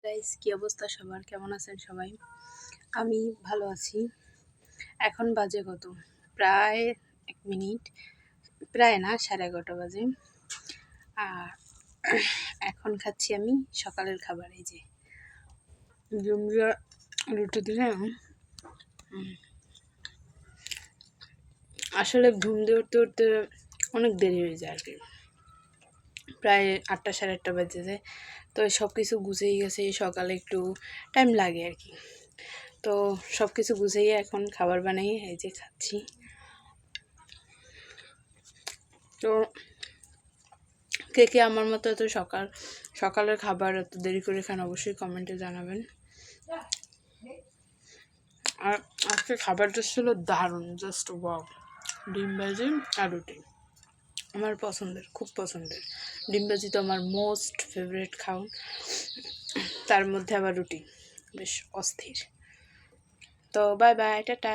Guys, কি অবস্থা সবার? কেমন আছেন সবাই? আমি ভালো আছি। এখন বাজে কত? প্রায় 1 মিনিট, প্রায় না 11:30 বাজে। আর এখন খাচ্ছি আমি সকালের খাবার। এই যে জুমরা রুটি দিলাম। আসলে ঘুম দিয়ে উঠতে উঠতে অনেক দেরি হয়ে যায় আর কি, প্রায় 8টা 8:30 বাজে যায়। তো সব কিছু গুছিয়ে গেছে, সকালে একটু টাইম লাগে আর কি। তো সব কিছু গুছিয়ে এখন খাবার বানাই, এই যে খাচ্ছি। তো কে কে আমার মতো এত সকালের খাবার এত দেরি করে খান অবশ্যই কমেন্টে জানাবেন। আর আজকে খাবারটা ছিল দারুণ, জাস্ট ওয়াও। ডিম ভাজি আর রুটি আমার পছন্দের, খুব পছন্দের। ডিম ভাজি তো আমার মোস্ট ফেভারিট খাওন, তার মধ্যে আবার রুটি বেশ অস্থির। তো বাই বাই, টাটা।